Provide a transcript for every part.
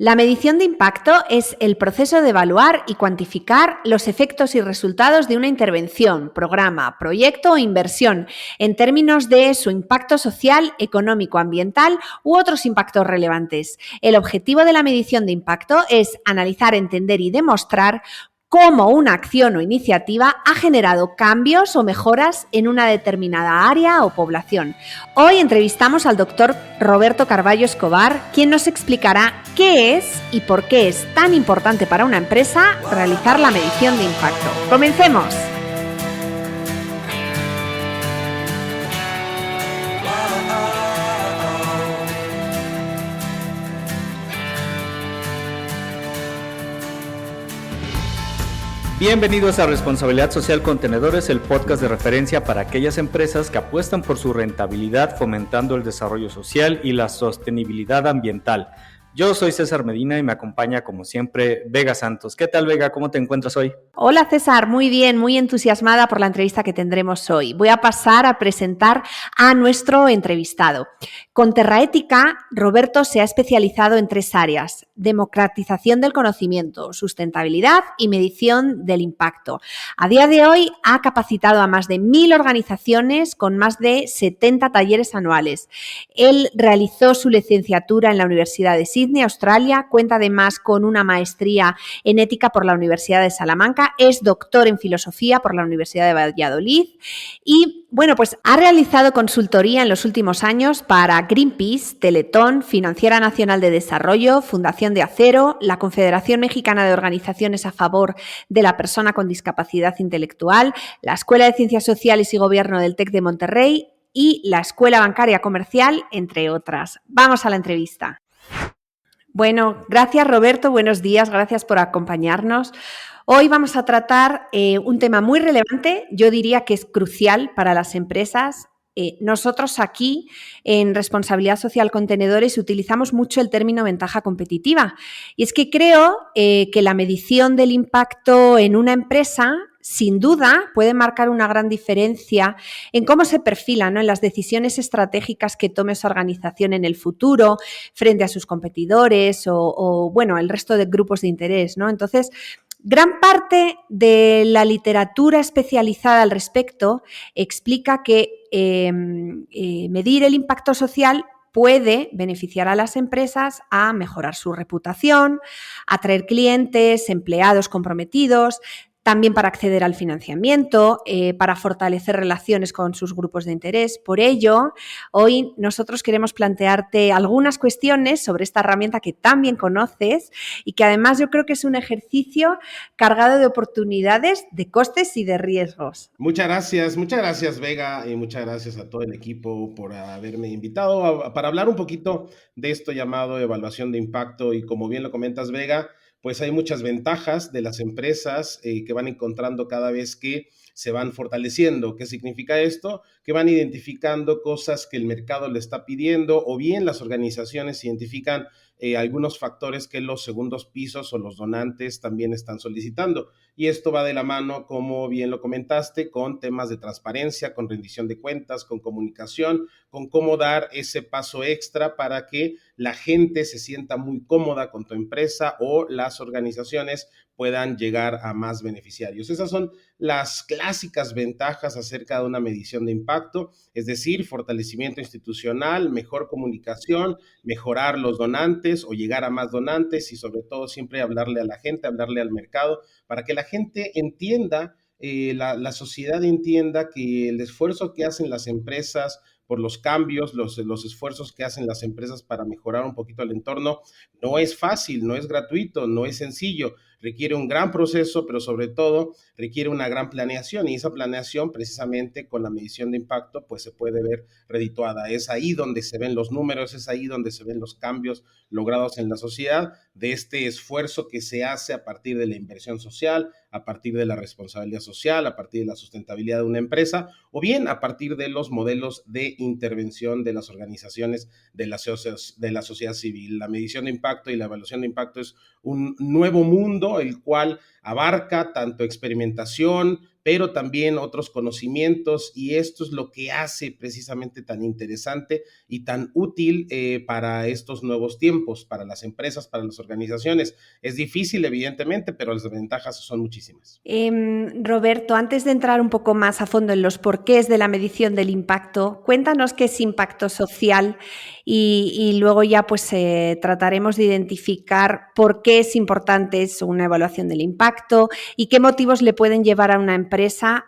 La medición de impacto es el proceso de evaluar y cuantificar los efectos y resultados de una intervención, programa, proyecto o inversión en términos de su impacto social, económico, ambiental u otros impactos relevantes. El objetivo de la medición de impacto es analizar, entender y demostrar cómo una acción o iniciativa ha generado cambios o mejoras en una determinada área o población. Hoy entrevistamos al doctor Roberto Carballo Escobar, quien nos explicará qué es y por qué es tan importante para una empresa realizar la medición de impacto. ¡Comencemos! Bienvenidos a Responsabilidad Social Contenedores, el podcast de referencia para aquellas empresas que apuestan por su rentabilidad fomentando el desarrollo social y la sostenibilidad ambiental. Yo soy César Medina y me acompaña como siempre Vega Santos. ¿Qué tal, Vega? ¿Cómo te encuentras hoy? Hola César, muy bien, muy entusiasmada por la entrevista que tendremos hoy. Voy a pasar a presentar a nuestro entrevistado. Con Terraética, Roberto se ha especializado en 3 áreas: democratización del conocimiento, sustentabilidad y medición del impacto. A día de hoy ha capacitado a más de 1.000 organizaciones con más de 70 talleres anuales. Él realizó su licenciatura en la Universidad de Sydney, Australia, cuenta además con una maestría en ética por la Universidad de Salamanca, es doctor en filosofía por la Universidad de Valladolid y, bueno, pues ha realizado consultoría en los últimos años para Greenpeace, Teletón, Financiera Nacional de Desarrollo, Fundación de Acero, la Confederación Mexicana de Organizaciones a Favor de la Persona con Discapacidad Intelectual, la Escuela de Ciencias Sociales y Gobierno del TEC de Monterrey y la Escuela Bancaria Comercial, entre otras. Vamos a la entrevista. Bueno, gracias Roberto, buenos días, gracias por acompañarnos. Hoy vamos a tratar un tema muy relevante, yo diría que es crucial para las empresas. Nosotros aquí en Responsabilidad Social Contenedores utilizamos mucho el término ventaja competitiva y es que creo que la medición del impacto en una empresa sin duda puede marcar una gran diferencia en cómo se perfila, ¿no?, en las decisiones estratégicas que tome esa organización en el futuro frente a sus competidores o bueno, el resto de grupos de interés, ¿no? Entonces, gran parte de la literatura especializada al respecto explica que medir el impacto social puede beneficiar a las empresas a mejorar su reputación, atraer clientes, empleados comprometidos, también para acceder al financiamiento, para fortalecer relaciones con sus grupos de interés. Por ello, hoy nosotros queremos plantearte algunas cuestiones sobre esta herramienta que tan bien conoces y que además yo creo que es un ejercicio cargado de oportunidades, de costes y de riesgos. Muchas gracias Vega, y muchas gracias a todo el equipo por haberme invitado para hablar un poquito de esto llamado evaluación de impacto. Y como bien lo comentas, Vega, pues hay muchas ventajas de las empresas que van encontrando cada vez que se van fortaleciendo. ¿Qué significa esto? Que van identificando cosas que el mercado le está pidiendo, o bien las organizaciones identifican algunos factores que los segundos pisos o los donantes también están solicitando. Y esto va de la mano, como bien lo comentaste, con temas de transparencia, con rendición de cuentas, con comunicación, con cómo dar ese paso extra para que la gente se sienta muy cómoda con tu empresa o las organizaciones puedan llegar a más beneficiarios. Esas son las clásicas ventajas acerca de una medición de impacto, es decir, fortalecimiento institucional, mejor comunicación, mejorar los donantes o llegar a más donantes y sobre todo siempre hablarle a la gente, hablarle al mercado para que la gente entienda, la sociedad entienda que el esfuerzo que hacen las empresas por los cambios, los esfuerzos que hacen las empresas para mejorar un poquito el entorno, no es fácil, no es gratuito, no es sencillo, requiere un gran proceso, pero sobre todo requiere una gran planeación, y esa planeación precisamente con la medición de impacto pues se puede ver redituada. Es ahí donde se ven los números, es ahí donde se ven los cambios logrados en la sociedad de este esfuerzo que se hace a partir de la inversión social, a partir de la responsabilidad social, a partir de la sustentabilidad de una empresa, o bien a partir de los modelos de intervención de las organizaciones de la sociedad civil. La medición de impacto y la evaluación de impacto es un nuevo mundo, el cual abarca tanto experimentación, pero también otros conocimientos, y esto es lo que hace precisamente tan interesante y tan útil para estos nuevos tiempos, para las empresas, para las organizaciones. Es difícil, evidentemente, pero las ventajas son muchísimas. Roberto, antes de entrar un poco más a fondo en los porqués de la medición del impacto, cuéntanos qué es impacto social y luego ya pues trataremos de identificar por qué es importante una evaluación del impacto y qué motivos le pueden llevar a una empresa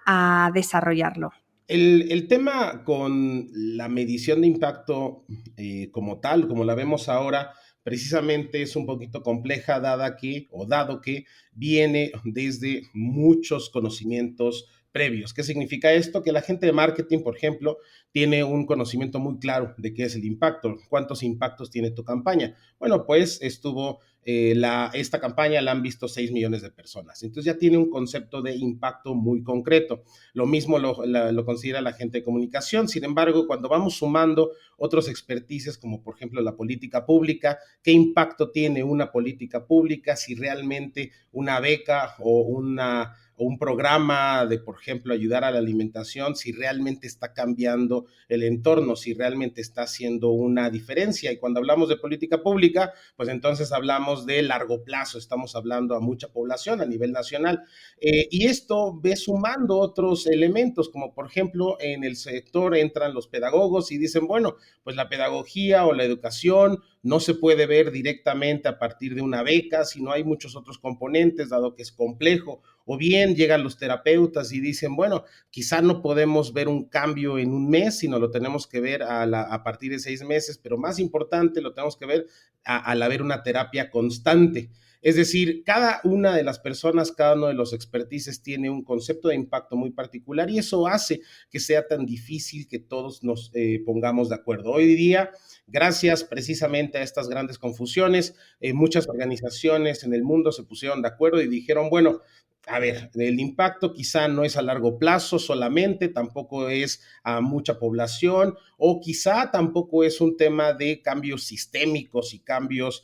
a desarrollarlo. El tema con la medición de impacto como tal, como la vemos ahora, precisamente es un poquito compleja dado que viene desde muchos conocimientos previos. ¿Qué significa esto? Que la gente de marketing, por ejemplo, tiene un conocimiento muy claro de qué es el impacto, cuántos impactos tiene tu campaña. Bueno, pues esta campaña la han visto 6 millones de personas. Entonces ya tiene un concepto de impacto muy concreto. Lo mismo lo considera la gente de comunicación. Sin embargo, cuando vamos sumando otros expertices, como por ejemplo la política pública, ¿qué impacto tiene una política pública si realmente una beca o un programa de, por ejemplo, ayudar a la alimentación, si realmente está cambiando el entorno, si realmente está haciendo una diferencia? Y cuando hablamos de política pública, pues entonces hablamos de largo plazo, estamos hablando a mucha población a nivel nacional. Y esto ve sumando otros elementos, como por ejemplo en el sector entran los pedagogos y dicen, bueno, pues la pedagogía o la educación no se puede ver directamente a partir de una beca, sino hay muchos otros componentes, dado que es complejo. O bien llegan los terapeutas y dicen, bueno, quizá no podemos ver un cambio en un mes, sino lo tenemos que ver a partir de 6 meses, pero más importante, lo tenemos que ver al haber una terapia constante. Es decir, cada una de las personas, cada uno de los expertices tiene un concepto de impacto muy particular y eso hace que sea tan difícil que todos nos pongamos de acuerdo. Hoy día, gracias precisamente a estas grandes confusiones, muchas organizaciones en el mundo se pusieron de acuerdo y dijeron, bueno, a ver, el impacto quizá no es a largo plazo solamente, tampoco es a mucha población, o quizá tampoco es un tema de cambios sistémicos y cambios,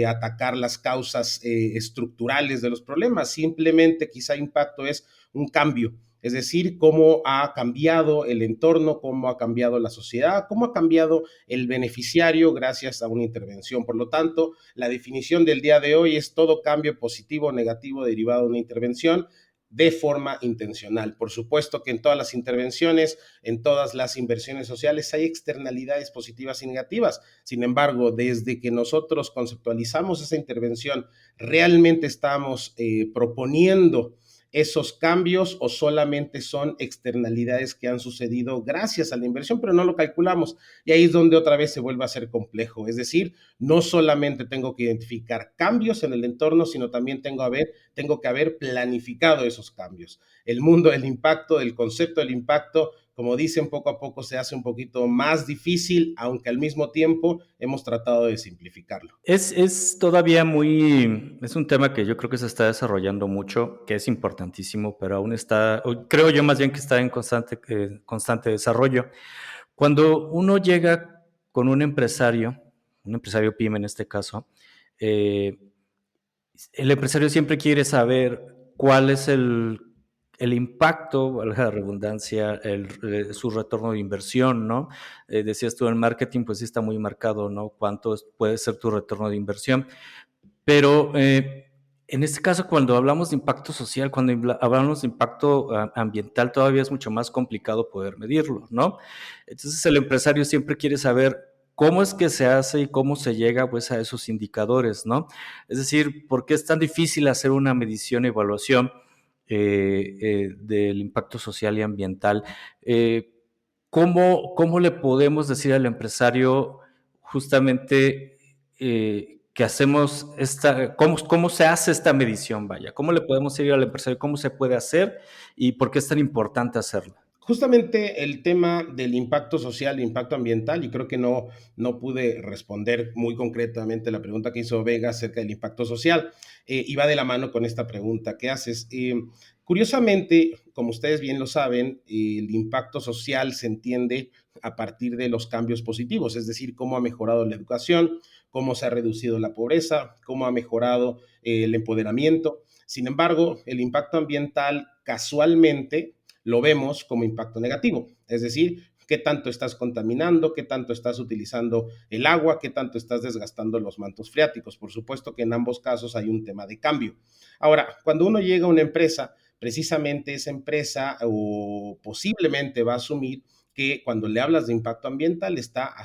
atacar las causas estructurales de los problemas, simplemente quizá impacto es un cambio. Es decir, cómo ha cambiado el entorno, cómo ha cambiado la sociedad, cómo ha cambiado el beneficiario gracias a una intervención. Por lo tanto, la definición del día de hoy es todo cambio positivo o negativo derivado de una intervención de forma intencional. Por supuesto que en todas las intervenciones, en todas las inversiones sociales hay externalidades positivas y negativas. Sin embargo, desde que nosotros conceptualizamos esa intervención, realmente estamos proponiendo esos cambios o solamente son externalidades que han sucedido gracias a la inversión, pero no lo calculamos. Y ahí es donde otra vez se vuelve a ser complejo. Es decir, no solamente tengo que identificar cambios en el entorno, sino también tengo que haber planificado esos cambios. El mundo del impacto, el concepto del impacto, como dicen, poco a poco se hace un poquito más difícil, aunque al mismo tiempo hemos tratado de simplificarlo. Es un tema que yo creo que se está desarrollando mucho, que es importantísimo, pero aún creo yo más bien que está en constante desarrollo. Cuando uno llega con un empresario pyme en este caso, el empresario siempre quiere saber cuál es el impacto, valga la redundancia, su retorno de inversión, ¿no? Decías tú, en marketing, pues sí está muy marcado, ¿no? Cuánto puede ser tu retorno de inversión. Pero en este caso, cuando hablamos de impacto social, cuando hablamos de impacto ambiental, todavía es mucho más complicado poder medirlo, ¿no? Entonces, el empresario siempre quiere saber cómo es que se hace y cómo se llega, pues, a esos indicadores, ¿no? Es decir, ¿por qué es tan difícil hacer una medición y evaluación del impacto social y ambiental? ¿Cómo le podemos decir al empresario justamente que hacemos cómo se hace esta medición, vaya? ¿Cómo le podemos decir al empresario cómo se puede hacer y por qué es tan importante hacerlo? Justamente el tema del impacto social, impacto ambiental, y creo que no pude responder muy concretamente la pregunta que hizo Vega acerca del impacto social, y va de la mano con esta pregunta que haces. Curiosamente, como ustedes bien lo saben, el impacto social se entiende a partir de los cambios positivos, es decir, cómo ha mejorado la educación, cómo se ha reducido la pobreza, cómo ha mejorado el empoderamiento. Sin embargo, el impacto ambiental casualmente lo vemos como impacto negativo, es decir, qué tanto estás contaminando, qué tanto estás utilizando el agua, qué tanto estás desgastando los mantos freáticos. Por supuesto que en ambos casos hay un tema de cambio. Ahora, cuando uno llega a una empresa, precisamente esa empresa o posiblemente va a asumir que cuando le hablas de impacto ambiental está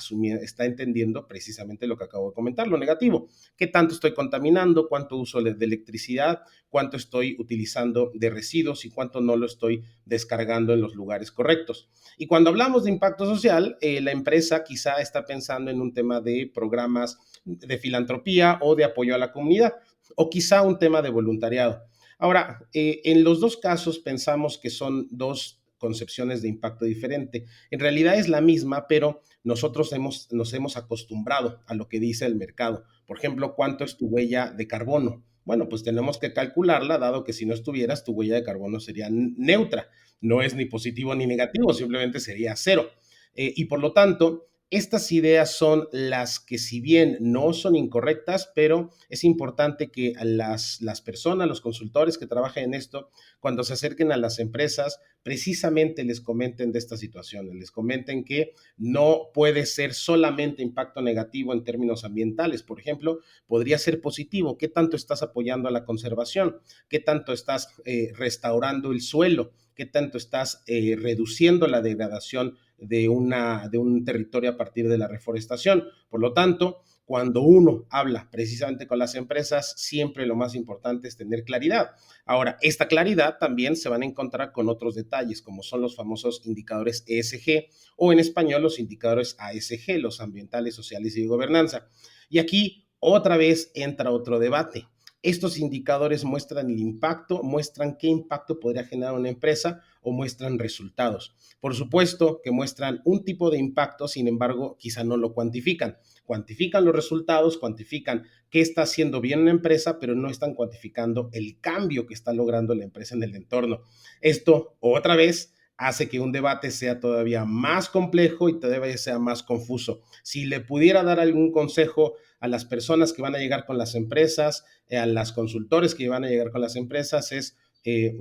entendiendo precisamente lo que acabo de comentar, lo negativo. ¿Qué tanto estoy contaminando? ¿Cuánto uso de electricidad? ¿Cuánto estoy utilizando de residuos y cuánto no lo estoy descargando en los lugares correctos? Y cuando hablamos de impacto social, la empresa quizá está pensando en un tema de programas de filantropía o de apoyo a la comunidad, o quizá un tema de voluntariado. Ahora, en los dos casos pensamos que son dos concepciones de impacto diferente. En realidad es la misma, pero nosotros nos hemos acostumbrado a lo que dice el mercado. Por ejemplo, ¿cuánto es tu huella de carbono? Bueno, pues tenemos que calcularla, dado que si no estuvieras, tu huella de carbono sería neutra. No es ni positivo ni negativo, simplemente sería cero. Y por lo tanto, estas ideas son las que, si bien no son incorrectas, pero es importante que las personas, los consultores que trabajen en esto, cuando se acerquen a las empresas, precisamente les comenten de estas situaciones, les comenten que no puede ser solamente impacto negativo en términos ambientales. Por ejemplo, podría ser positivo. ¿Qué tanto estás apoyando a la conservación? ¿Qué tanto estás restaurando el suelo? ¿Qué tanto estás reduciendo la degradación de un territorio a partir de la reforestación? Por lo tanto, cuando uno habla precisamente con las empresas, siempre lo más importante es tener claridad. Ahora, esta claridad también se van a encontrar con otros detalles, como son los famosos indicadores ESG o en español los indicadores ASG, los ambientales, sociales y de gobernanza. Y aquí otra vez entra otro debate. Estos indicadores muestran el impacto, muestran qué impacto podría generar una empresa o muestran resultados. Por supuesto que muestran un tipo de impacto, sin embargo, quizá no lo cuantifican. Cuantifican los resultados, cuantifican qué está haciendo bien una empresa, pero no están cuantificando el cambio que está logrando la empresa en el entorno. Esto, otra vez, hace que un debate sea todavía más complejo y todavía sea más confuso. Si le pudiera dar algún consejo a las personas que van a llegar con las empresas, a las consultores que van a llegar con las empresas, es,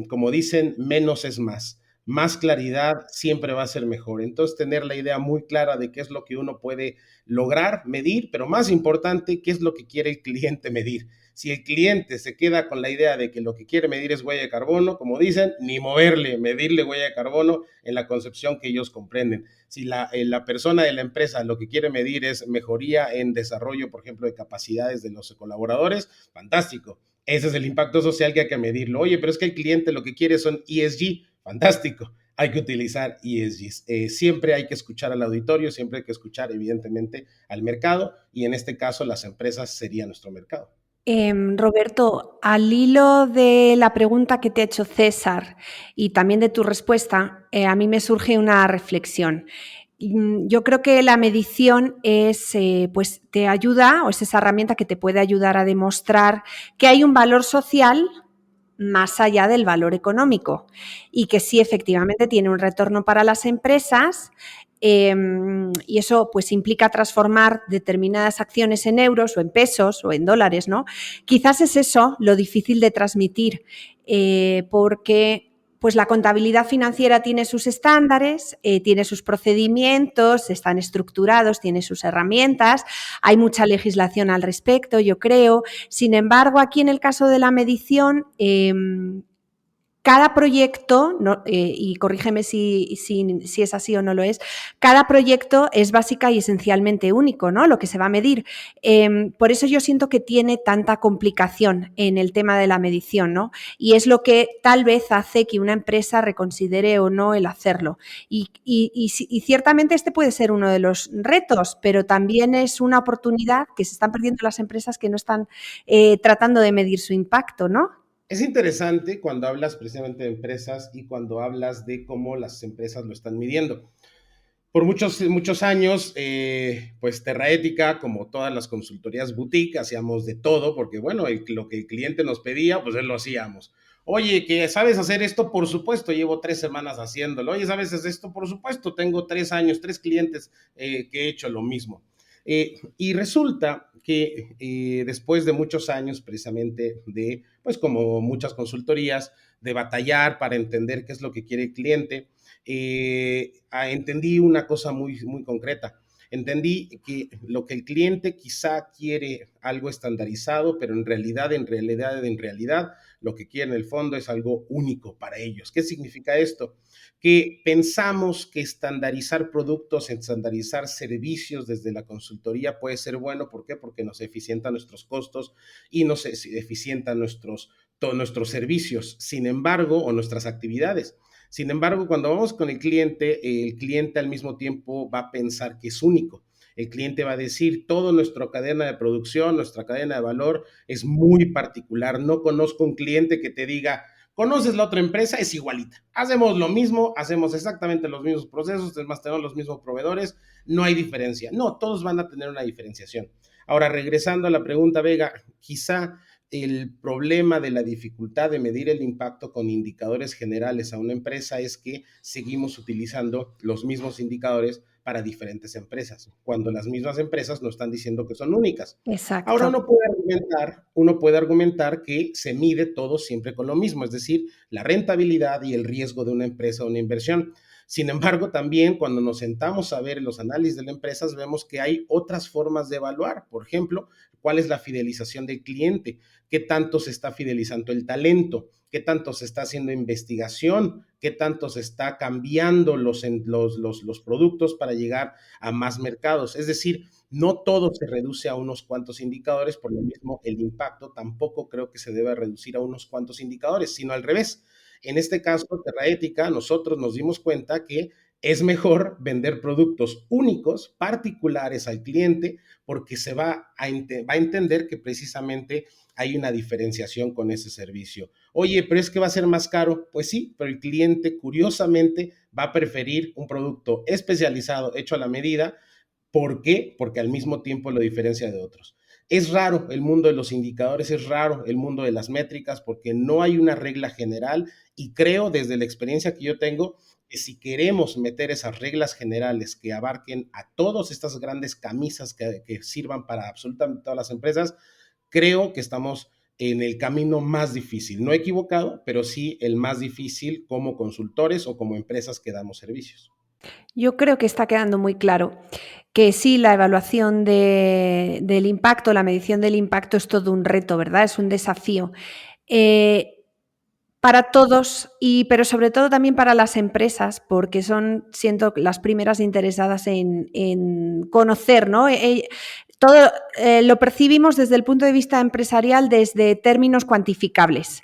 como dicen, menos es más. Más claridad siempre va a ser mejor. Entonces, tener la idea muy clara de qué es lo que uno puede lograr, medir, pero más importante, qué es lo que quiere el cliente medir. Si el cliente se queda con la idea de que lo que quiere medir es huella de carbono, como dicen, ni moverle, medirle huella de carbono en la concepción que ellos comprenden. Si la persona de la empresa lo que quiere medir es mejoría en desarrollo, por ejemplo, de capacidades de los colaboradores, fantástico. Ese es el impacto social que hay que medirlo. Oye, pero es que el cliente lo que quiere son ESG, fantástico. Hay que utilizar ESGs. Siempre hay que escuchar al auditorio, siempre hay que escuchar, evidentemente, al mercado, y en este caso las empresas serían nuestro mercado. Roberto, al hilo de la pregunta que te ha hecho César y también de tu respuesta, a mí me surge una reflexión. Yo creo que la medición pues te ayuda, o es esa herramienta que te puede ayudar a demostrar que hay un valor social más allá del valor económico y que sí, efectivamente, tiene un retorno para las empresas. Y eso pues implica transformar determinadas acciones en euros o en pesos o en dólares, ¿no? Quizás es eso lo difícil de transmitir, porque pues la contabilidad financiera tiene sus estándares, tiene sus procedimientos, están estructurados, tiene sus herramientas, hay mucha legislación al respecto, yo creo. Sin embargo, aquí en el caso de la medición, cada proyecto, y corrígeme si es así o no lo es, cada proyecto es básica y esencialmente único, ¿no? Lo que se va a medir. Por eso yo siento que tiene tanta complicación en el tema de la medición, ¿no? Y es lo que tal vez hace que una empresa reconsidere o no el hacerlo. Y ciertamente este puede ser uno de los retos, pero también es una oportunidad que se están perdiendo las empresas que no están tratando de medir su impacto, ¿no? Es interesante cuando hablas precisamente de empresas y cuando hablas de cómo las empresas lo están midiendo. Por muchos años, pues Terraética, como todas las consultorías boutique, hacíamos de todo, porque bueno, lo que el cliente nos pedía, pues él lo hacíamos. Oye, ¿que sabes hacer esto? Por supuesto, llevo 3 semanas haciéndolo. Oye, ¿sabes hacer esto? Por supuesto, tengo 3 años, 3 clientes que he hecho lo mismo. Y resulta que después de muchos años, precisamente de, pues como muchas consultorías, de batallar para entender qué es lo que quiere el cliente, entendí una cosa muy concreta. Entendí que lo que el cliente quizá quiere algo estandarizado, pero en realidad, lo que quiere en el fondo es algo único para ellos. ¿Qué significa esto? Que pensamos que estandarizar productos, estandarizar servicios desde la consultoría puede ser bueno. ¿Por qué? Porque nos eficienta nuestros costos y nos eficienta todos nuestros servicios, sin embargo, o nuestras actividades. Sin embargo, cuando vamos con el cliente al mismo tiempo va a pensar que es único. El cliente va a decir, toda nuestra cadena de producción, nuestra cadena de valor es muy particular. No conozco un cliente que te diga, ¿conoces la otra empresa? Es igualita. Hacemos lo mismo, hacemos exactamente los mismos procesos, además tenemos los mismos proveedores, no hay diferencia. No, todos van a tener una diferenciación. Ahora, regresando a la pregunta, Vega, quizá el problema de la dificultad de medir el impacto con indicadores generales a una empresa es que seguimos utilizando los mismos indicadores para diferentes empresas, cuando las mismas empresas no están diciendo que son únicas. Ahora Exacto. uno puede argumentar que se mide todo siempre con lo mismo, es decir, la rentabilidad y el riesgo de una empresa o una inversión. Sin embargo, también cuando nos sentamos a ver los análisis de las empresas, vemos que hay otras formas de evaluar. Por ejemplo, cuál es la fidelización del cliente, qué tanto se está fidelizando el talento, qué tanto se está haciendo investigación, qué tanto se está cambiando los productos para llegar a más mercados. Es decir, no todo se reduce a unos cuantos indicadores, por lo mismo el impacto tampoco creo que se debe reducir a unos cuantos indicadores, sino al revés. En este caso, Terraética, nosotros nos dimos cuenta que es mejor vender productos únicos, particulares al cliente, porque va a entender que precisamente hay una diferenciación con ese servicio. Oye, pero es que va a ser más caro. Pues sí, pero el cliente curiosamente va a preferir un producto especializado, hecho a la medida. ¿Por qué? Porque al mismo tiempo lo diferencia de otros. Es raro el mundo de los indicadores, es raro el mundo de las métricas, porque no hay una regla general, y creo desde la experiencia que yo tengo que si queremos meter esas reglas generales que abarquen a todas estas grandes camisas que sirvan para absolutamente todas las empresas, creo que estamos en el camino más difícil, no equivocado, pero sí el más difícil como consultores o como empresas que damos servicios. Yo creo que está quedando muy claro que sí, la evaluación del impacto, la medición del impacto es todo un reto, ¿verdad? Es un desafío. Para todos, pero sobre todo también para las empresas, porque son, siento, las primeras interesadas en conocer, ¿no? Todo lo percibimos desde el punto de vista empresarial desde términos cuantificables.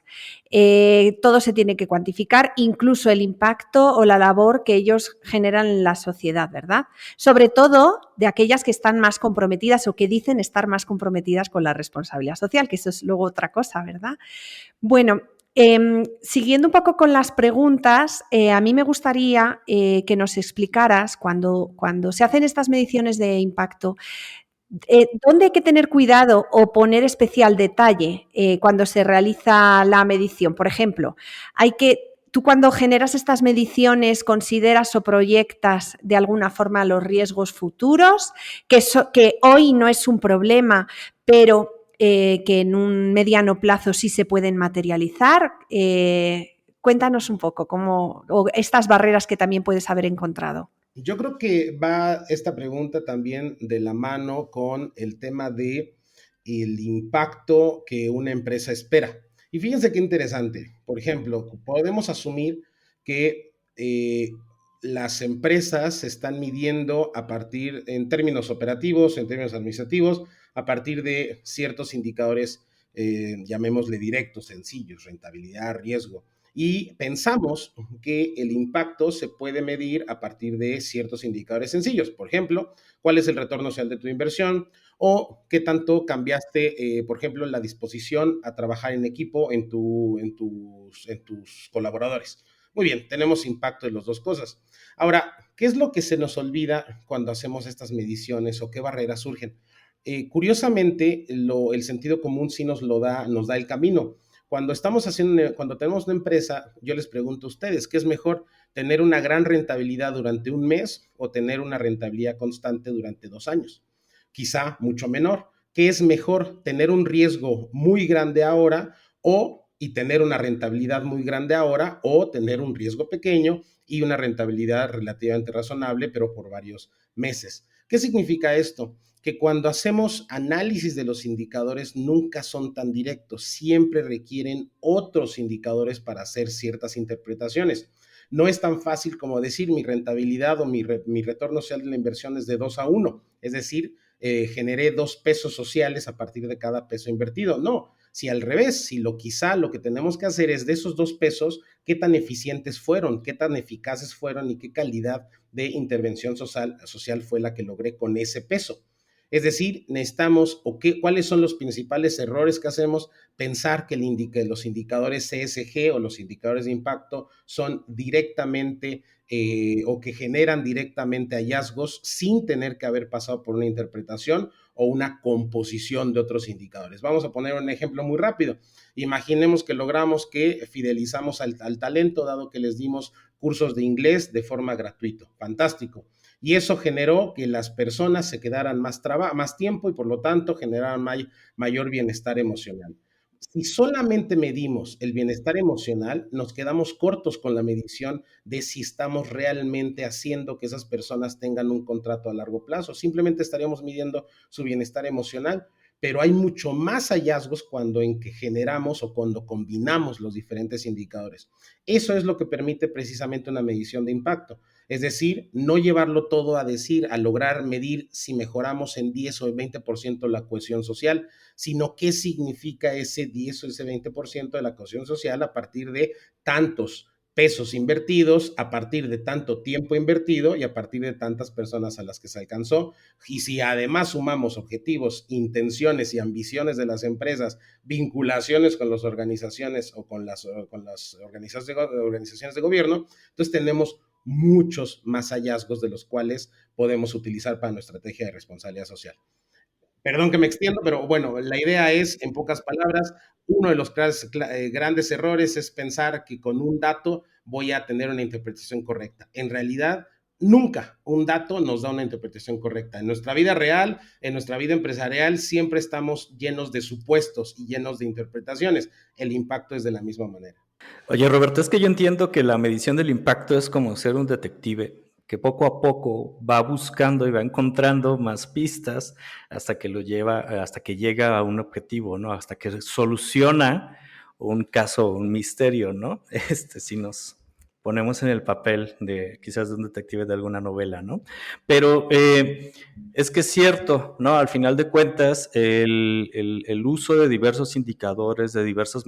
Todo se tiene que cuantificar, incluso el impacto o la labor que ellos generan en la sociedad, ¿verdad? Sobre todo de aquellas que están más comprometidas o que dicen estar más comprometidas con la responsabilidad social, que eso es luego otra cosa, ¿verdad? Bueno, siguiendo un poco con las preguntas, a mí me gustaría que nos explicaras cuando se hacen estas mediciones de impacto, ¿dónde hay que tener cuidado o poner especial detalle cuando se realiza la medición? Por ejemplo, tú cuando generas estas mediciones consideras o proyectas de alguna forma los riesgos futuros, que hoy no es un problema, pero que en un mediano plazo sí se pueden materializar. Cuéntanos un poco o estas barreras que también puedes haber encontrado. Yo creo que va esta pregunta también de la mano con el tema de el impacto que una empresa espera. Y fíjense qué interesante. Por ejemplo, podemos asumir que las empresas se están midiendo en términos operativos, en términos administrativos, a partir de ciertos indicadores, llamémosle directos, sencillos, rentabilidad, riesgo. y pensamos que el impacto se puede medir a partir de ciertos indicadores sencillos. Por ejemplo, cuál es el retorno social de tu inversión o qué tanto cambiaste, por ejemplo, la disposición a trabajar en equipo en tus colaboradores. Muy bien, tenemos impacto en las dos cosas. Ahora, ¿qué es lo que se nos olvida cuando hacemos estas mediciones o qué barreras surgen? Curiosamente, el sentido común sí nos da el camino. Cuando tenemos una empresa, yo les pregunto a ustedes, ¿qué es mejor, tener una gran rentabilidad durante un mes o tener una rentabilidad constante durante 2 años? Quizá mucho menor. ¿Qué es mejor, tener un riesgo muy grande ahora y tener una rentabilidad muy grande ahora o tener un riesgo pequeño y una rentabilidad relativamente razonable, pero por varios meses? ¿Qué significa esto? Que cuando hacemos análisis de los indicadores nunca son tan directos, siempre requieren otros indicadores para hacer ciertas interpretaciones. No es tan fácil como decir mi rentabilidad o mi retorno social de la inversión es de 2 a 1, es decir, generé 2 pesos sociales a partir de cada peso invertido. No, si al revés, quizá lo que tenemos que hacer es de esos 2 pesos, qué tan eficientes fueron, qué tan eficaces fueron y qué calidad de intervención social fue la que logré con ese peso. Es decir, necesitamos, ¿cuáles son los principales errores que hacemos? Pensar que los indicadores CSG o los indicadores de impacto son directamente o que generan directamente hallazgos sin tener que haber pasado por una interpretación o una composición de otros indicadores. Vamos a poner un ejemplo muy rápido. Imaginemos que logramos que fidelizamos al talento, dado que les dimos cursos de inglés de forma gratuita. Fantástico. Y eso generó que las personas se quedaran más tiempo y por lo tanto generaran mayor bienestar emocional. Si solamente medimos el bienestar emocional, nos quedamos cortos con la medición de si estamos realmente haciendo que esas personas tengan un contrato a largo plazo. Simplemente estaríamos midiendo su bienestar emocional, pero hay mucho más hallazgos en que generamos o cuando combinamos los diferentes indicadores. Eso es lo que permite precisamente una medición de impacto. Es decir, no llevarlo todo a lograr medir si mejoramos en 10 o en 20% la cohesión social, sino qué significa ese 10 o ese 20% de la cohesión social a partir de tantos pesos invertidos, a partir de tanto tiempo invertido y a partir de tantas personas a las que se alcanzó. Y si además sumamos objetivos, intenciones y ambiciones de las empresas, vinculaciones con las organizaciones o con las organizaciones de gobierno, entonces tenemos muchos más hallazgos de los cuales podemos utilizar para nuestra estrategia de responsabilidad social. Perdón que me extiendo, pero bueno, la idea es, en pocas palabras, uno de los grandes errores es pensar que con un dato voy a tener una interpretación correcta. En realidad, nunca un dato nos da una interpretación correcta. En nuestra vida real, en nuestra vida empresarial, siempre estamos llenos de supuestos y llenos de interpretaciones. El impacto es de la misma manera. Oye, Roberto, es que yo entiendo que la medición del impacto es como ser un detective que poco a poco va buscando y va encontrando más pistas hasta que llega a un objetivo, ¿no? Hasta que soluciona un caso, un misterio, ¿no? Si nos ponemos en el papel quizás de un detective de alguna novela, ¿no? Pero es que es cierto, ¿no? Al final de cuentas, el uso de diversos indicadores, de diversas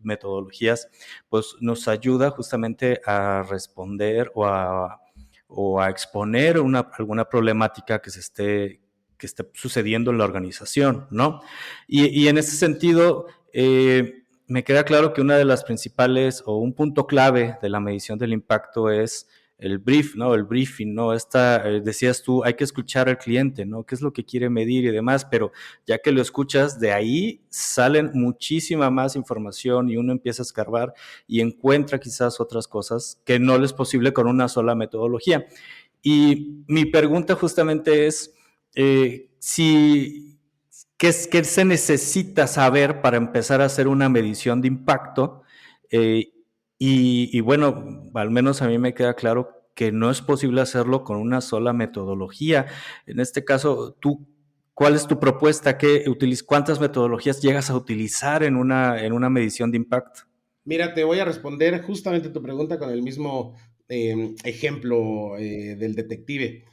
metodologías, pues nos ayuda justamente a responder o a exponer alguna problemática que esté sucediendo en la organización, ¿no? Y en ese sentido, me queda claro que una de las principales o un punto clave de la medición del impacto es el brief, ¿no? El briefing, ¿no? Decías tú, hay que escuchar al cliente, ¿no? ¿Qué es lo que quiere medir y demás? Pero ya que lo escuchas, de ahí salen muchísima más información y uno empieza a escarbar y encuentra quizás otras cosas que no le es posible con una sola metodología. Y mi pregunta justamente es, ¿qué se necesita saber para empezar a hacer una medición de impacto? Y bueno, al menos a mí me queda claro que no es posible hacerlo con una sola metodología. En este caso, ¿cuál es tu propuesta? ¿Cuántas metodologías llegas a utilizar en una medición de impacto? Mira, te voy a responder justamente tu pregunta con el mismo ejemplo del detective.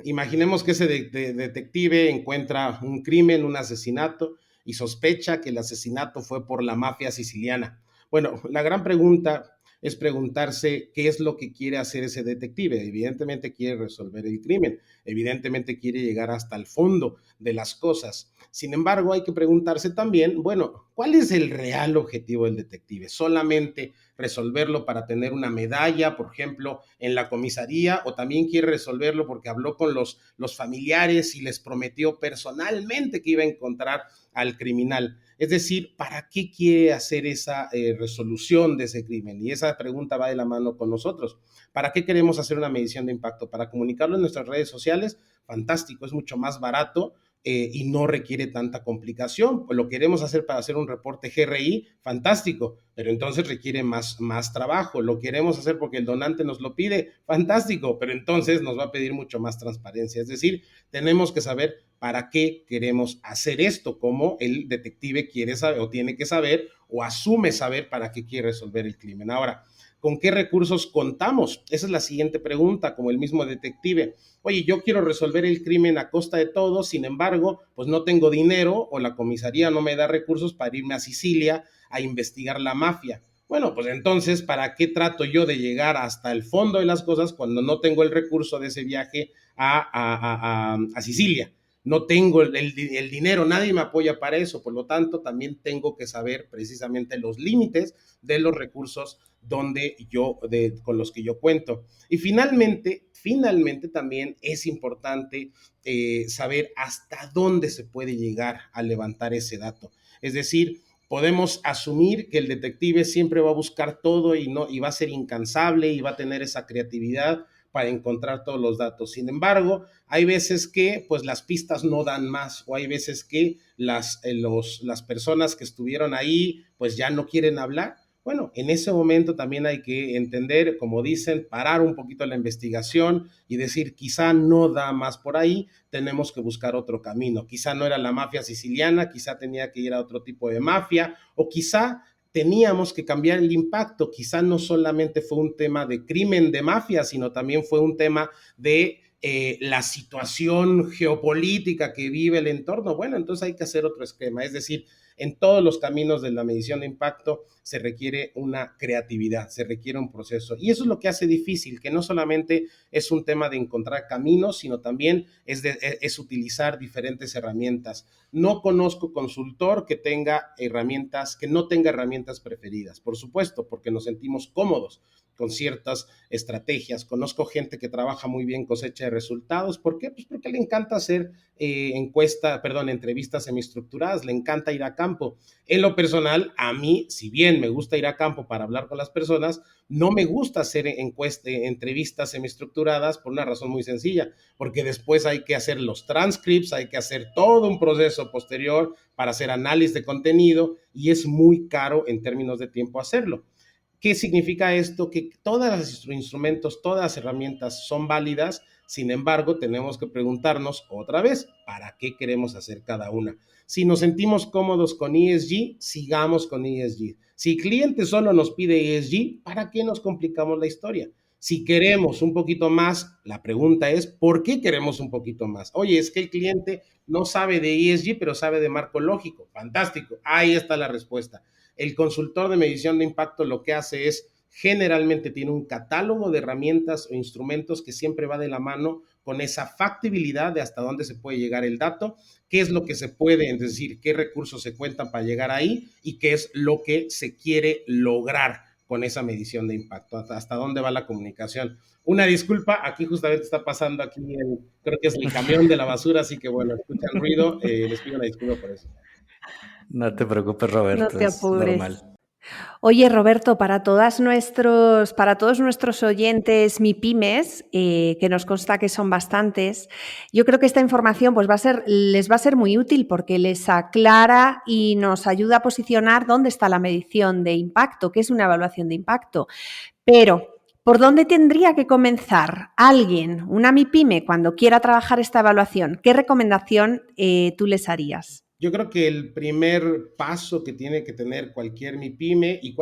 Imaginemos que ese detective encuentra un crimen, un asesinato, y sospecha que el asesinato fue por la mafia siciliana. Bueno, la gran pregunta es preguntarse qué es lo que quiere hacer ese detective. Evidentemente quiere resolver el crimen, evidentemente quiere llegar hasta el fondo de las cosas. Sin embargo, hay que preguntarse también, bueno, ¿cuál es el real objetivo del detective? ¿Solamente resolverlo para tener una medalla, por ejemplo, en la comisaría, o también quiere resolverlo porque habló con los familiares y les prometió personalmente que iba a encontrar al criminal? Es decir, ¿para qué quiere hacer esa resolución de ese crimen? Y esa pregunta va de la mano con nosotros. ¿Para qué queremos hacer una medición de impacto? ¿Para comunicarlo en nuestras redes sociales? Fantástico, es mucho más barato y no requiere tanta complicación. Pues lo queremos hacer para hacer un reporte GRI, fantástico, pero entonces requiere más trabajo. Lo queremos hacer porque el donante nos lo pide, fantástico, pero entonces nos va a pedir mucho más transparencia. Es decir, tenemos que saber para qué queremos hacer esto, como el detective quiere saber o tiene que saber o asume saber para qué quiere resolver el crimen. Ahora, ¿con qué recursos contamos? Esa es la siguiente pregunta, como el mismo detective. Oye, yo quiero resolver el crimen a costa de todo, sin embargo, pues no tengo dinero o la comisaría no me da recursos para irme a Sicilia a investigar la mafia. Bueno, pues entonces, ¿para qué trato yo de llegar hasta el fondo de las cosas cuando no tengo el recurso de ese viaje a Sicilia? No tengo el dinero, nadie me apoya para eso, por lo tanto, también tengo que saber precisamente los límites de los recursos con los que yo cuento. Y finalmente también es importante saber hasta dónde se puede llegar a levantar ese dato. Es decir, podemos asumir que el detective siempre va a buscar todo y va a ser incansable y va a tener esa creatividad para encontrar todos los datos. Sin embargo, hay veces que pues las pistas no dan más, o hay veces que las personas que estuvieron ahí pues ya no quieren hablar. Bueno, en ese momento también hay que entender, como dicen, parar un poquito la investigación y decir, quizá no da más por ahí, tenemos que buscar otro camino. Quizá no era la mafia siciliana, quizá tenía que ir a otro tipo de mafia, o quizá teníamos que cambiar el impacto. Quizá no solamente fue un tema de crimen de mafia, sino también fue un tema de la situación geopolítica que vive el entorno. Bueno, entonces hay que hacer otro esquema. Es decir, en todos los caminos de la medición de impacto se requiere una creatividad, se requiere un proceso. Y eso es lo que hace difícil, que no solamente es un tema de encontrar caminos, sino también es utilizar diferentes herramientas. No conozco consultor que tenga herramientas, que no tenga herramientas preferidas, por supuesto, porque nos sentimos cómodos con ciertas estrategias. Conozco gente que trabaja muy bien cosecha de resultados. ¿Por qué? Pues porque le encanta hacer entrevistas semiestructuradas, le encanta ir a campo. En lo personal, a mí, si bien me gusta ir a campo para hablar con las personas, no me gusta hacer entrevistas semiestructuradas por una razón muy sencilla, porque después hay que hacer los transcripts, hay que hacer todo un proceso posterior para hacer análisis de contenido y es muy caro en términos de tiempo hacerlo. ¿Qué significa esto? Que todos los instrumentos, todas las herramientas son válidas, sin embargo, tenemos que preguntarnos otra vez, ¿para qué queremos hacer cada una? Si nos sentimos cómodos con ESG, sigamos con ESG. Si el cliente solo nos pide ESG, ¿para qué nos complicamos la historia? Si queremos un poquito más, la pregunta es, ¿por qué queremos un poquito más? Oye, es que el cliente no sabe de ESG, pero sabe de marco lógico. Fantástico, ahí está la respuesta. El consultor de medición de impacto lo que hace es, generalmente tiene un catálogo de herramientas o instrumentos que siempre va de la mano con esa factibilidad de hasta dónde se puede llegar el dato, qué es lo que se puede, es decir, qué recursos se cuentan para llegar ahí y qué es lo que se quiere lograr con esa medición de impacto, hasta dónde va la comunicación. Una disculpa, aquí justamente está pasando creo que es el camión de la basura, así que bueno, escuchan ruido, les pido una disculpa por eso. No te preocupes, No Roberto, te es apures. normal. Oye, Roberto, para todos nuestros oyentes MIPYMES, que nos consta que son bastantes, yo creo que esta información pues, les va a ser muy útil porque les aclara y nos ayuda a posicionar dónde está la medición de impacto, qué es una evaluación de impacto. Pero, ¿por dónde tendría que comenzar alguien, una MIPYME, cuando quiera trabajar esta evaluación? ¿Qué recomendación tú les harías? Yo creo que el primer paso que tiene que tener cualquier MIPYME y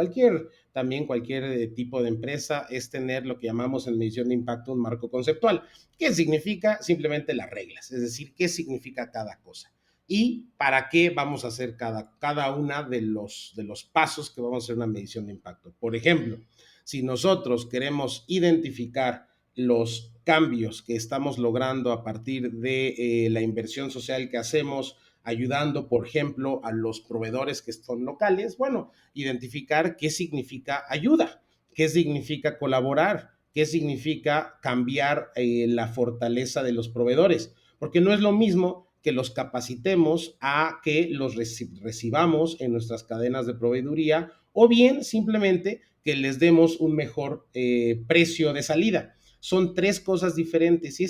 también cualquier tipo de empresa es tener lo que llamamos en medición de impacto un marco conceptual. ¿Qué significa? Simplemente las reglas, es decir, qué significa cada cosa. y para qué vamos a hacer cada una de los pasos que vamos a hacer una medición de impacto. Por ejemplo, si nosotros queremos identificar los cambios que estamos logrando a partir de la inversión social que hacemos, ayudando, por ejemplo, a los proveedores que son locales, bueno, identificar qué significa ayuda, qué significa colaborar, qué significa cambiar la fortaleza de los proveedores, porque no es lo mismo que los capacitemos a que los recibamos en nuestras cadenas de proveeduría o bien simplemente que les demos un mejor precio de salida. Son tres cosas diferentes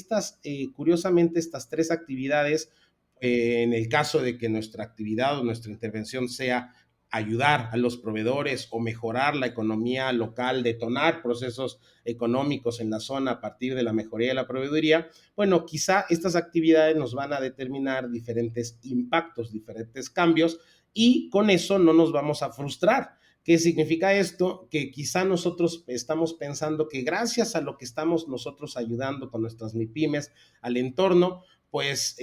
y curiosamente, estas tres actividades, en el caso de que nuestra actividad o nuestra intervención sea ayudar a los proveedores o mejorar la economía local, detonar procesos económicos en la zona a partir de la mejoría de la proveeduría, bueno, quizá estas actividades nos van a determinar diferentes impactos, diferentes cambios, y con eso no nos vamos a frustrar. ¿Qué significa esto? Que quizá nosotros estamos pensando que gracias a lo que estamos nosotros ayudando con nuestras MIPYMES al entorno, pues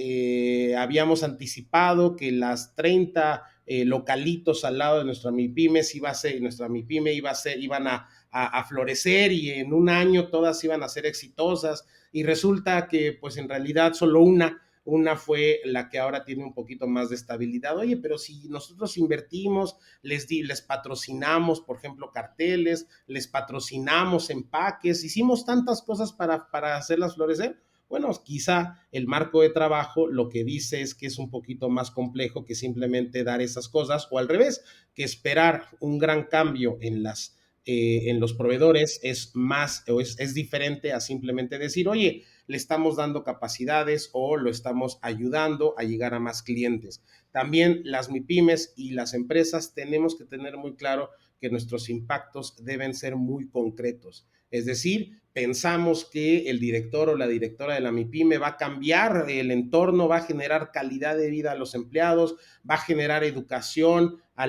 habíamos anticipado que las 30 localitos al lado de nuestra MIPYMES iban a florecer y en un año todas iban a ser exitosas, y resulta que pues en realidad solo una fue la que ahora tiene un poquito más de estabilidad. Oye, pero si nosotros invertimos, les patrocinamos, por ejemplo, carteles, les patrocinamos empaques, hicimos tantas cosas para hacerlas florecer. Bueno, quizá el marco de trabajo lo que dice es que es un poquito más complejo que simplemente dar esas cosas, o al revés, que esperar un gran cambio en los proveedores es diferente a simplemente decir, oye, le estamos dando capacidades o lo estamos ayudando a llegar a más clientes. También las MIPYMES y las empresas tenemos que tener muy claro que nuestros impactos deben ser muy concretos. Es decir, pensamos que el director o la directora de la MIPYME va a cambiar el entorno, va a generar calidad de vida a los empleados, va a generar educación a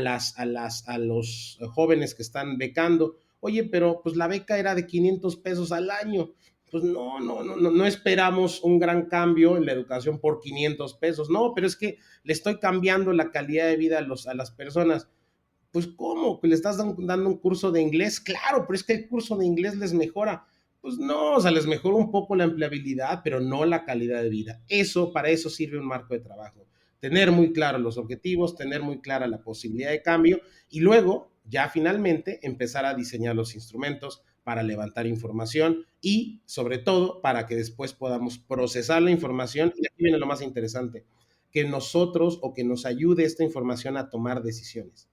los jóvenes que están becando. Oye, pero pues la beca era de 500 pesos al año. Pues no esperamos un gran cambio en la educación por 500 pesos. No, pero es que le estoy cambiando la calidad de vida a las personas. Pues, ¿cómo? ¿Le estás dando un curso de inglés? Claro, pero es que el curso de inglés les mejora. Pues no, o sea, les mejora un poco la empleabilidad, pero no la calidad de vida. Para eso sirve un marco de trabajo. Tener muy claros los objetivos, tener muy clara la posibilidad de cambio y luego, ya finalmente, empezar a diseñar los instrumentos para levantar información y, sobre todo, para que después podamos procesar la información. Y aquí viene lo más interesante, que nosotros o que nos ayude esta información a tomar decisiones.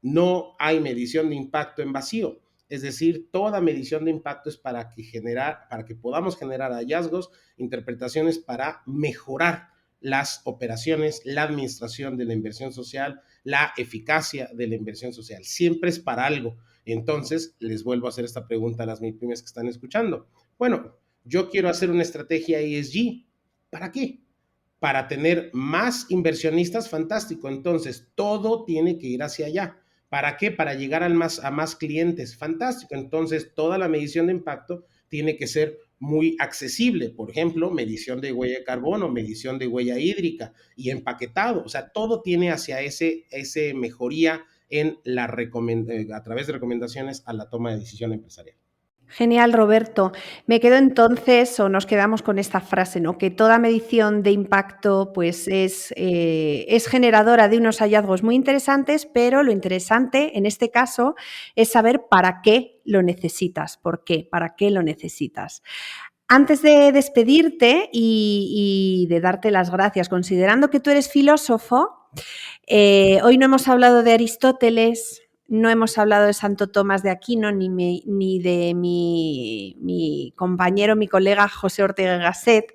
No hay medición de impacto en vacío. Es decir, toda medición de impacto es para que podamos generar hallazgos, interpretaciones para mejorar las operaciones, la administración de la inversión social, la eficacia de la inversión social. Siempre es para algo. Entonces, les vuelvo a hacer esta pregunta a las MIPYMES que están escuchando. Bueno, yo quiero hacer una estrategia ESG. ¿Para qué? Para tener más inversionistas, fantástico. Entonces, todo tiene que ir hacia allá. ¿Para qué? Para llegar a más clientes, fantástico. Entonces, toda la medición de impacto tiene que ser muy accesible. Por ejemplo, medición de huella de carbono, medición de huella hídrica y empaquetado. O sea, todo tiene hacia ese mejoría a través de recomendaciones a la toma de decisión empresarial. Genial, Roberto. Me quedo entonces, o nos quedamos con esta frase, ¿no? Que toda medición de impacto pues, es generadora de unos hallazgos muy interesantes, pero lo interesante en este caso es saber para qué lo necesitas, por qué, para qué lo necesitas. Antes de despedirte y de darte las gracias, considerando que tú eres filósofo, hoy no hemos hablado de Aristóteles, no hemos hablado de Santo Tomás de Aquino ni de mi compañero, mi colega José Ortega y Gasset,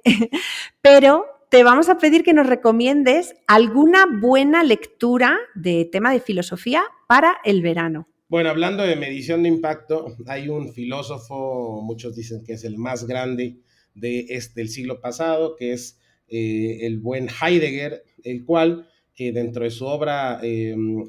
pero te vamos a pedir que nos recomiendes alguna buena lectura de tema de filosofía para el verano. Bueno, hablando de medición de impacto, hay un filósofo, muchos dicen que es el más grande del siglo pasado, que es el buen Heidegger, el cual dentro de su obra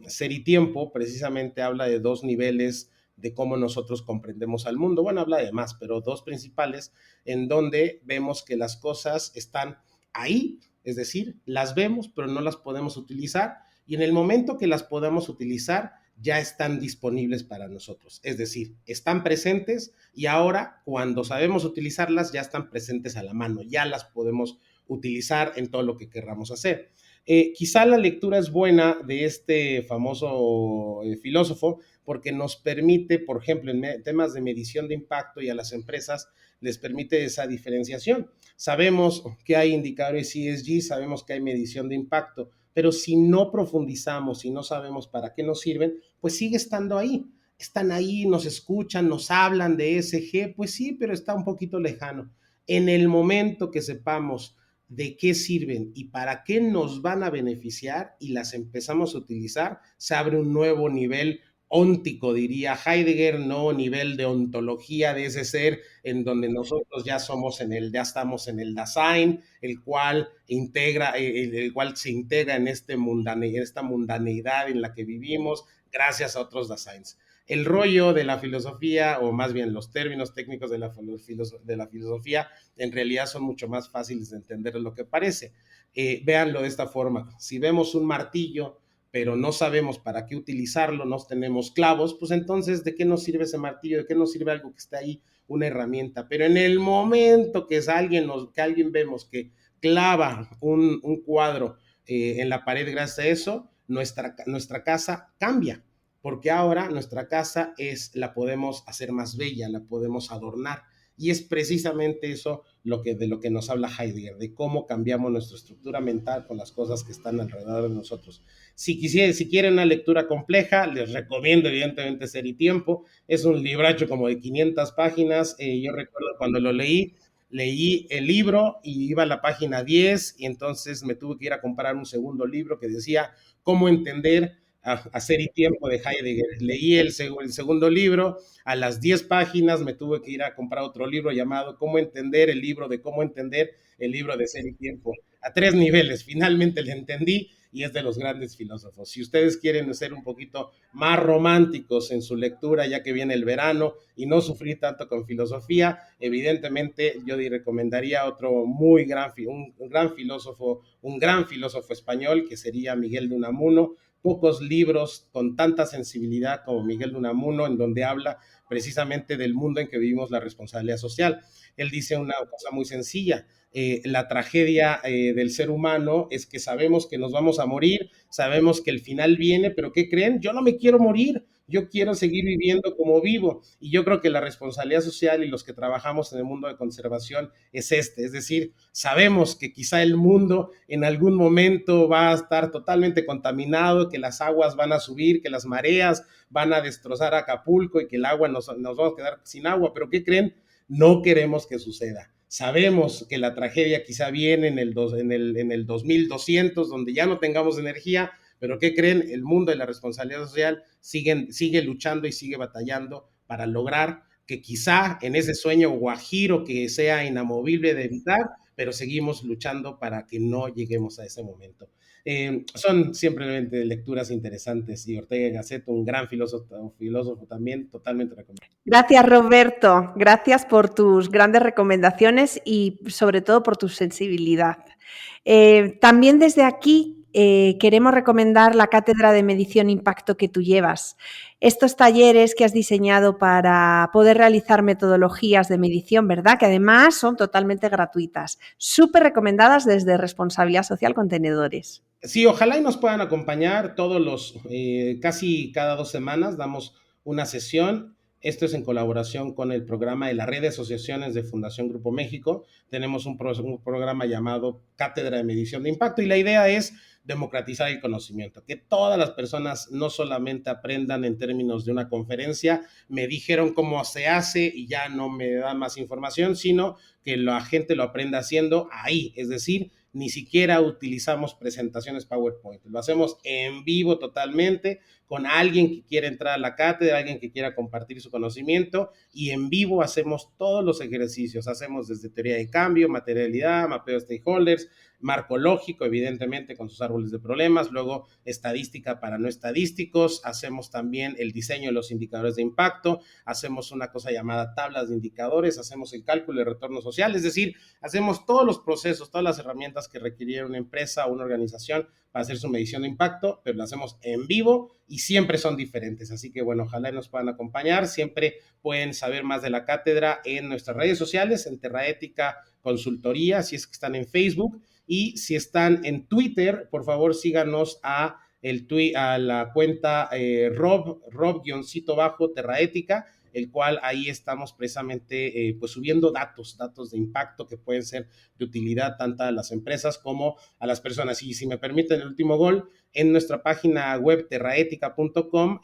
Ser y Tiempo precisamente habla de dos niveles de cómo nosotros comprendemos al mundo. Bueno, habla de más, pero dos principales en donde vemos que las cosas están ahí Es decir, las vemos, pero no las podemos utilizar, y en el momento que las podamos utilizar, ya están disponibles para nosotros. Es decir, están presentes y ahora cuando sabemos utilizarlas, ya están presentes a la mano, ya las podemos utilizar en todo lo que querramos hacer. Quizá la lectura es buena de este famoso filósofo porque nos permite, por ejemplo, en temas de medición de impacto y a las empresas les permite esa diferenciación. Sabemos que hay indicadores ESG, sabemos que hay medición de impacto, pero si no profundizamos, si no sabemos para qué nos sirven, pues sigue estando ahí. Están ahí, nos escuchan, nos hablan de ESG, pues sí, pero está un poquito lejano. En el momento que sepamos de qué sirven y para qué nos van a beneficiar y las empezamos a utilizar, se abre un nuevo nivel óntico, diría Heidegger, no nivel de ontología de ese ser en donde nosotros ya estamos en el Dasein, el cual se integra en esta mundaneidad en la que vivimos gracias a otros Daseins. El rollo de la filosofía, o más bien los términos técnicos de la filosofía, en realidad son mucho más fáciles de entender de lo que parece. Véanlo de esta forma. Si vemos un martillo, pero no sabemos para qué utilizarlo, no tenemos clavos, pues entonces, ¿de qué nos sirve ese martillo? ¿De qué nos sirve algo que está ahí, una herramienta? Pero en el momento que alguien vemos que clava un cuadro en la pared gracias a eso, nuestra casa cambia, porque ahora nuestra casa la podemos hacer más bella, la podemos adornar. Y es precisamente eso de lo que nos habla Heidegger, de cómo cambiamos nuestra estructura mental con las cosas que están alrededor de nosotros. Si quieren una lectura compleja, les recomiendo evidentemente Ser y Tiempo. Es un libracho como de 500 páginas. Yo recuerdo cuando lo leí el libro y iba a la página 10 y entonces me tuve que ir a comprar un segundo libro que decía Cómo entender a Ser y Tiempo de Heidegger. Leí el segundo libro, a las 10 páginas me tuve que ir a comprar otro libro llamado Cómo entender el libro de Ser y Tiempo, a 3 niveles. Finalmente le entendí y es de los grandes filósofos. Si ustedes quieren ser un poquito más románticos en su lectura, ya que viene el verano, y no sufrir tanto con filosofía, evidentemente yo recomendaría otro un gran filósofo español, que sería Miguel de Unamuno. Pocos libros con tanta sensibilidad como Miguel de Unamuno, en donde habla precisamente del mundo en que vivimos la responsabilidad social. Él dice una cosa muy sencilla: la tragedia del ser humano es que sabemos que nos vamos a morir, sabemos que el final viene, pero ¿qué creen? Yo no me quiero morir, yo quiero seguir viviendo como vivo. Y yo creo que la responsabilidad social y los que trabajamos en el mundo de conservación es decir, sabemos que quizá el mundo en algún momento va a estar totalmente contaminado, que las aguas van a subir, que las mareas van a destrozar Acapulco y que el agua nos vamos a quedar sin agua, pero ¿qué creen? No queremos que suceda. Sabemos que la tragedia quizá viene en el 2200, donde ya no tengamos energía, pero ¿qué creen? El mundo de la responsabilidad social sigue luchando y sigue batallando para lograr que quizá en ese sueño guajiro que sea inamovible de evitar, pero seguimos luchando para que no lleguemos a ese momento. Son simplemente lecturas interesantes, y Ortega y Gasset, un gran filósofo también, totalmente recomendable. Gracias, Roberto. Gracias por tus grandes recomendaciones y sobre todo por tu sensibilidad. También desde aquí queremos recomendar la cátedra de medición impacto que tú llevas. Estos talleres que has diseñado para poder realizar metodologías de medición, ¿verdad? Que además son totalmente gratuitas. Súper recomendadas desde Responsabilidad Social Contenedores. Sí, ojalá y nos puedan acompañar casi cada 2 semanas damos una sesión. Esto es en colaboración con el programa de la Red de Asociaciones de Fundación Grupo México. Tenemos un programa llamado Cátedra de Medición de Impacto, y la idea es democratizar el conocimiento, que todas las personas no solamente aprendan en términos de una conferencia, me dijeron cómo se hace y ya no me dan más información, sino que la gente lo aprenda haciendo ahí, es decir, ni siquiera utilizamos presentaciones PowerPoint, lo hacemos en vivo totalmente, con alguien que quiera entrar a la cátedra, alguien que quiera compartir su conocimiento, y en vivo hacemos todos los ejercicios. Hacemos desde teoría de cambio, materialidad, mapeo de stakeholders, marco lógico, evidentemente, con sus árboles de problemas, luego estadística para no estadísticos, hacemos también el diseño de los indicadores de impacto, hacemos una cosa llamada tablas de indicadores, hacemos el cálculo de retorno social, es decir, hacemos todos los procesos, todas las herramientas que requiriera una empresa o una organización para hacer su medición de impacto, pero lo hacemos en vivo y siempre son diferentes. Así que bueno, ojalá nos puedan acompañar. Siempre pueden saber más de la cátedra en nuestras redes sociales, en Terraética Consultoría, si es que están en Facebook, y si están en Twitter, por favor síganos a la cuenta Rob_Terraética, el cual ahí estamos precisamente pues subiendo datos de impacto que pueden ser de utilidad tanto a las empresas como a las personas. Y si me permiten el último gol, en nuestra página web terraetica.com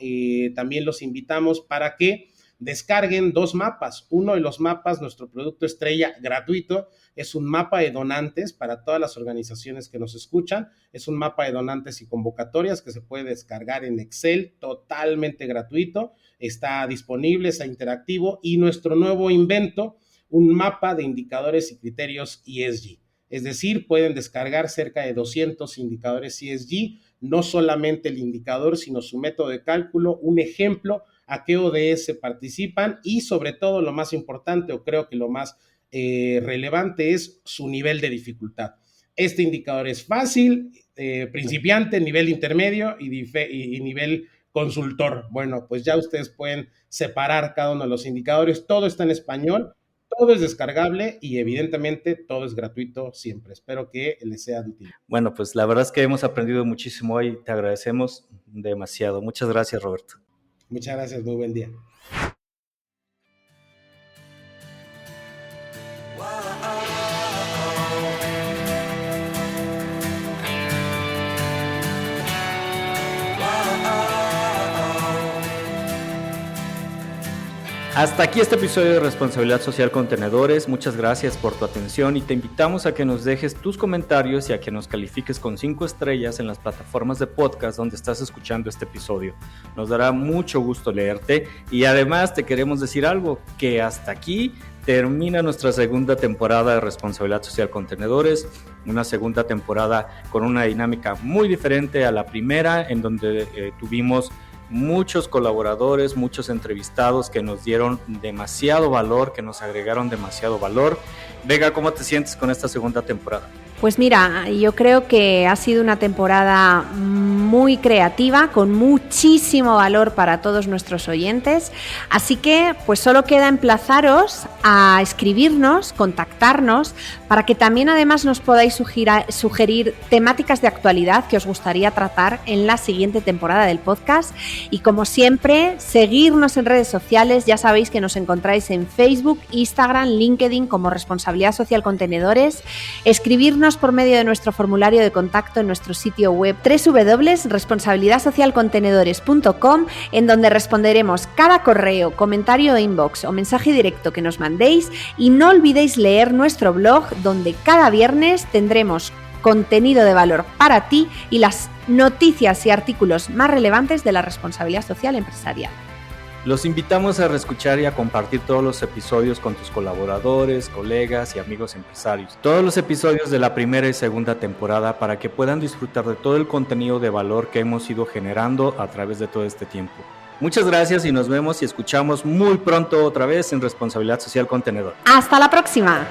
también los invitamos para que descarguen 2 mapas. Uno de los mapas, nuestro producto estrella gratuito, es un mapa de donantes para todas las organizaciones que nos escuchan. Es un mapa de donantes y convocatorias que se puede descargar en Excel, totalmente gratuito. Está disponible, está interactivo. Y nuestro nuevo invento, un mapa de indicadores y criterios ESG. Es decir, pueden descargar cerca de 200 indicadores ESG, no solamente el indicador, sino su método de cálculo, un ejemplo, a qué ODS participan y sobre todo lo más importante, o creo que lo más relevante, es su nivel de dificultad. Este indicador es fácil, principiante, nivel intermedio y nivel consultor. Bueno, pues ya ustedes pueden separar cada uno de los indicadores. Todo está en español, todo es descargable y evidentemente todo es gratuito siempre. Espero que les sea de utilidad. Bueno, pues la verdad es que hemos aprendido muchísimo hoy. Te agradecemos demasiado. Muchas gracias, Roberto. Muchas gracias, muy buen día. Hasta aquí este episodio de Responsabilidad Social con Tenedores. Muchas gracias por tu atención y te invitamos a que nos dejes tus comentarios y a que nos califiques con 5 estrellas en las plataformas de podcast donde estás escuchando este episodio. Nos dará mucho gusto leerte y además te queremos decir algo, que hasta aquí termina nuestra segunda temporada de Responsabilidad Social con Tenedores, una segunda temporada con una dinámica muy diferente a la primera, en donde tuvimos muchos colaboradores, muchos entrevistados que nos dieron demasiado valor, que nos agregaron demasiado valor. Vega, ¿cómo te sientes con esta segunda temporada? Pues mira, yo creo que ha sido una temporada muy creativa, con muchísimo valor para todos nuestros oyentes, así que pues solo queda emplazaros a escribirnos, contactarnos, para que también además nos podáis sugerir temáticas de actualidad que os gustaría tratar en la siguiente temporada del podcast. Y como siempre, seguirnos en redes sociales. Ya sabéis que nos encontráis en Facebook, Instagram, LinkedIn como Responsabilidad Social con Tenedores. Escribirnos por medio de nuestro formulario de contacto en nuestro sitio web www.responsabilidadsocialcontenedores.com, en donde responderemos cada correo, comentario o inbox o mensaje directo que nos mandéis. Y no olvidéis leer nuestro blog, donde cada viernes tendremos contenido de valor para ti y las noticias y artículos más relevantes de la responsabilidad social empresarial. Los invitamos a reescuchar y a compartir todos los episodios con tus colaboradores, colegas y amigos empresarios. Todos los episodios de la primera y segunda temporada, para que puedan disfrutar de todo el contenido de valor que hemos ido generando a través de todo este tiempo. Muchas gracias y nos vemos y escuchamos muy pronto otra vez en Responsabilidad Social con Tenedor. ¡Hasta la próxima!